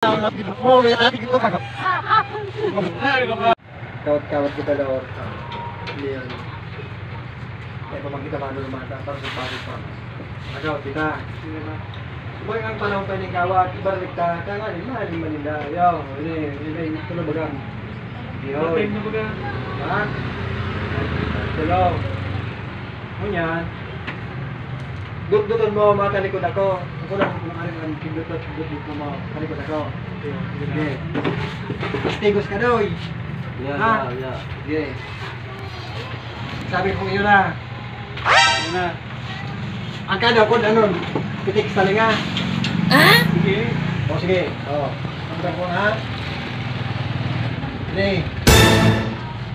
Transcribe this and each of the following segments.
Kawat-kawat kita lor. Yan. Kaya pamang kita mano lumata para sa pagod pa. Kawat kita. Boy ang panahon pa ni kawat ibalik ka nga ni mali maninda. Yo, ini tulo bagang. Yo. Time na bagang. Ha? Tulo. Munyan. Dudon mo makalikod ako. Ako lang kung ano ang pindot dito mo. Kalikod ako. Okay. Stigos ka daw. Yeah. Okay. Sabi ko yun na. Yun na. Ang kada ko ano, pitik sa linga. Ah? Sige. O sige. O. Ang ko ha. Hindi.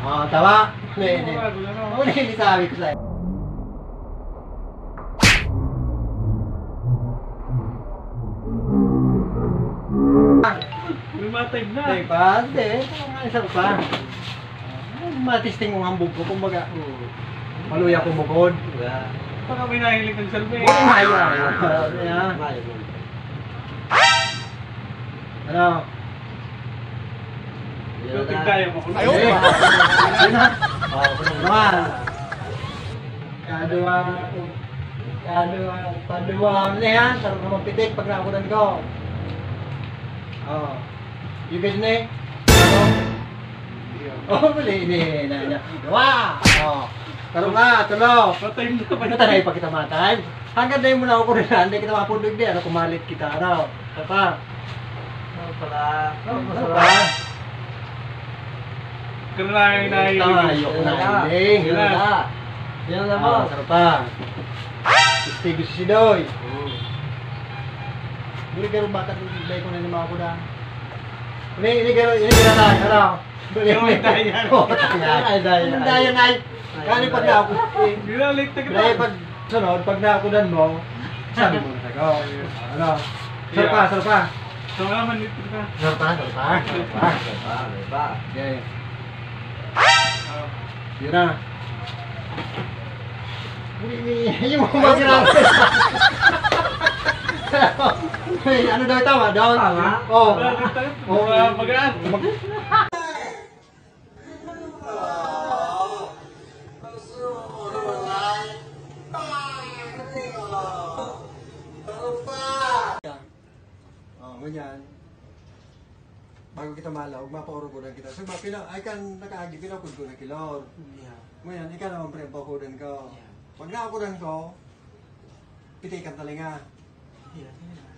O, tawa. Hindi. O, hindi sabi ko sa'yo. Matay na. Hindi pa, hindi. Isa ko pa. Matisting kong hambog ko, kumbaga. Maluya kong bukod. Baka may nahilig ng salve. Ano? Tutig tayo mo. Ayun! Ayun na! Oo, kulong naman. Paduwa na yan. Sarap naman pitik pag nakunan ko. Oo. You guys na oh, mali, hindi. Wow! Oh. Taro na, tulo. Patay na. Natanay pa kita matay. Hanggang na yung muna ako rin na, hindi kita mapundog din. Ano, kumalit kita, ano. Apa? Ano pala? Ano pala? Kaya na yung nahilig. Ayok na, hindi. Yan na mo. Taro pa. Steve si Sidoy. Hindi ka rin bata kung hindi ko na yung mga kuda. Ini gano'n na, ano? Yung dayan. Oo, dayan. Yung dayan ay, kani pag na ako, Ginalik na kita. dahil pag sunod, pag nakunan mo, sabi mo na tayo. Ano? Sarpa. So naman dito ka. Sarpa. Okay. Yun na. Yung mga magkakasal. Ano daw tama? Tama? Oo. Magaan. Ganyan. Bago kita malaw, mapauro-gunan kita. So, ay kan nakaagi, pinakod ko na kilor. Ngayon, ikaw naman pre, pakudan ko. Pag nakakudan ko, pitikan talinga.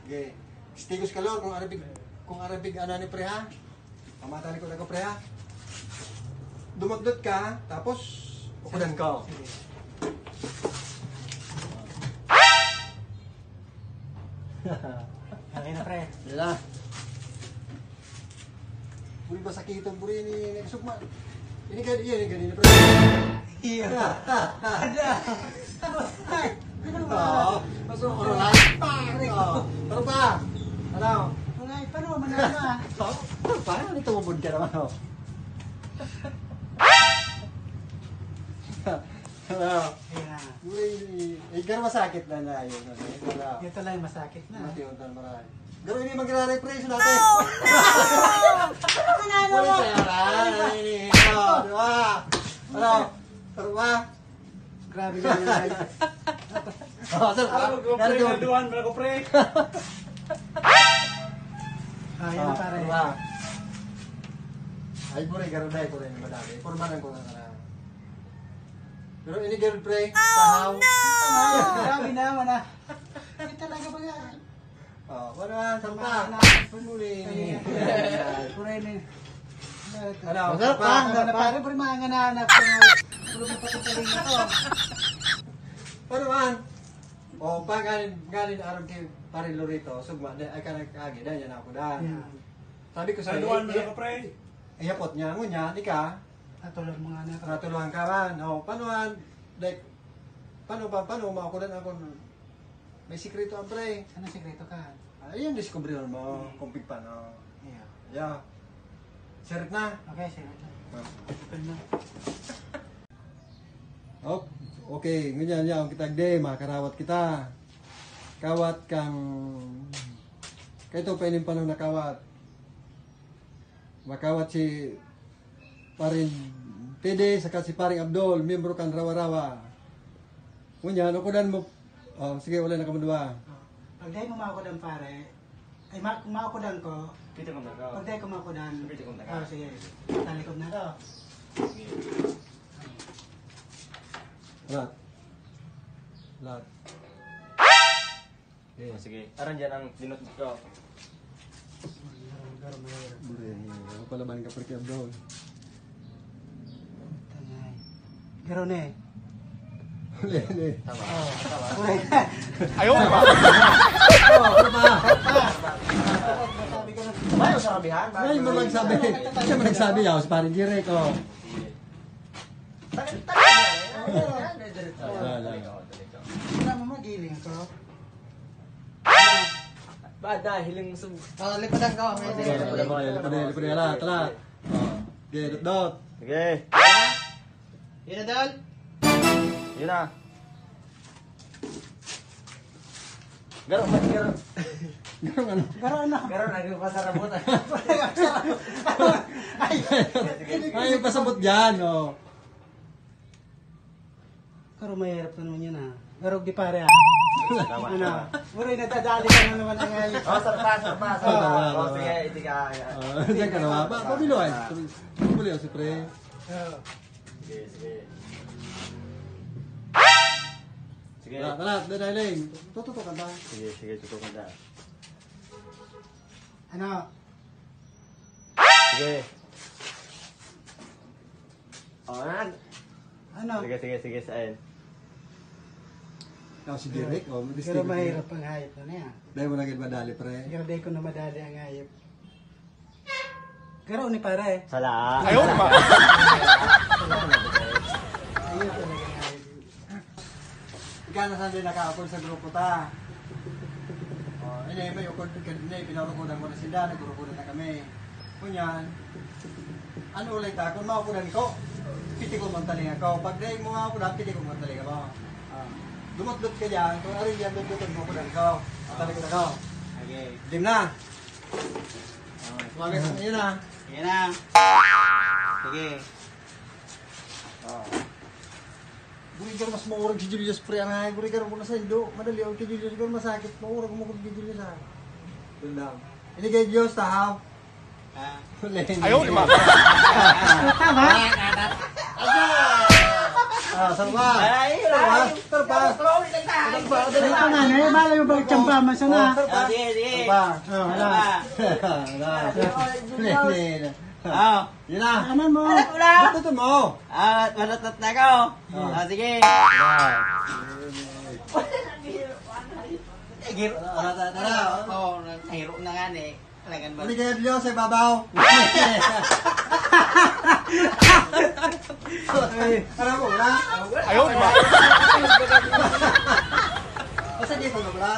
Okay. Stigos ka lor, kung arabig ana ni pre ha. Pamatali ko na ko pre ha. Dumagdot ka, tapos ukudan ko. Okay na pre. Dila. Buri ba sakitan buri ni sugma. Ini ganina pre. Iya. Oo. Masuk ko lang. Pero pa. Ano? Wala, paano manala? Paano nito mabud ka naman oh? Ano? Ayan. Garo masakit na na yun. Ito lang masakit na. Matiuntan maray. Garo ini magra-refresh natin. Ano? Ano? Pero pa. Grabe ka na. Oh, sir. Ano ko pre na duwan mo ko pre. Ayan pare. Ay bure garo dai ko rin madami. Pormanan ko na na. Pero ini girl pre, sahaw. Grabe naman ah. Hindi talaga ba yan? Oh, wala sampa. Pumuli. Pure ni. Ano? Masarap pa. Ano pare pare mga nanap ko. Puro patataling na to. Pero man. Oh, pag galing aram kay pare Lorito, sugma ay ka nagkagi dan yan ako dan. Sabi ko sa Duwan mo ko pre. ayapot niya ngunya ika. Natulog mga anak. Natulungan ka man. Oh, paano like paano makukulan ako may sikreto ang pre. Ano sikreto ka? Ayun discovery mo, kumpig pa no. Iya. Yeah. Sirit na. Okay, sikreto. Open na. Oh, okay, ganyan yan kita de makarawat kita. Kawat kang kay to pa panong nakawat. makawat si paring PD saka si paring Abdul, miyembro kan rawa-rawa. Ngunyan, ukudan mo. Oh, sige, wala na kamudwa. Pag dahil mo makudan pare, ay makudan ko, Kita ko na ka. pag dahil ko makudan, Sige, kung taka. sige, talikod na to. Lat. Lat. Okay. Sige. Aran dyan ang dinot ko. Garo mahirap. Bure, ako palaban ka perki Abdul. Tangay. Garo na eh. Huli. Tama. Oh, Tama. uray. Ayaw pa. Ano ba? Sabi ko na. Ayaw sa kabihan. Ay, mo nagsabi. Siya mo nagsabi yaw, si paring Jire ko. Wala mo magiling ko. Bada, hiling sum. Oh, likodan ko. Sige, lipunin ala, tala. Okay, dot. Sige. Yun na dal. Yun na. Garo, mati garo. Ganun ano? Garo na. Garo, nagpasarabot. Ay, Ay, yung pasabot dyan, oh. garo mahirap na naman yun ah. Garo di pare ah. Tama. Ano? Uray, nadadali ka na naman ang ngayon. Oh, sarpas. Oh, sige, iti ka. Diyan ka na ba? Pabilo ay. Pabilo si pre. Sige. Sige. Tala, dadaling. Tututo ka ba? Sige, tutukan na. Ano? Sige. Oh, Ano? Sige, saan? Ikaw si Direk, oh. Garo mahirap ang hayop na niya. Dahil mo naging madali, pre. Garo di ko na madali ang hayop. Garo ni pare. Sala. Ayaw talaga ang hayop. Ikaw na saan din naka-upload sa grupo ta. Oh, ini may ukod kanina, pinarukudan ko na sila, nagrukudan na kami. Kunyan, ano ulit ta? Kung maukudan ko, piti ko mantaling ako. Pag dahil mo nga ukudan, piti ko mantaling ako. Dumot-dot ka dyan, kung arin dyan, dumot-dot mo ukudan ko. Talikod ako. Okay. Dim na. Sumagay sa inyo na. Sige na. Sige. Guri ka mas maurag si Julius pre ang ay guri ka mo na sa indo. Madali ang kay Julius ko masakit. Maurag mo kung Julius ha. Tundang. Ini kay Diyos tahaw. Ayaw lima. Tama? Sarba. Sarba. Ay, ito nga na. Malay mo balik tiyamba man siya na. Sige. Sarba. Hala. Yun na. Ano mo? Batutin mo. Malatat na ako. Sige. Oo, nahiro na nga eh. Talagan ba? Ini kay Diyos sa ibabaw. Ano mo wala? Ayaw, diba? Basta di ko na wala.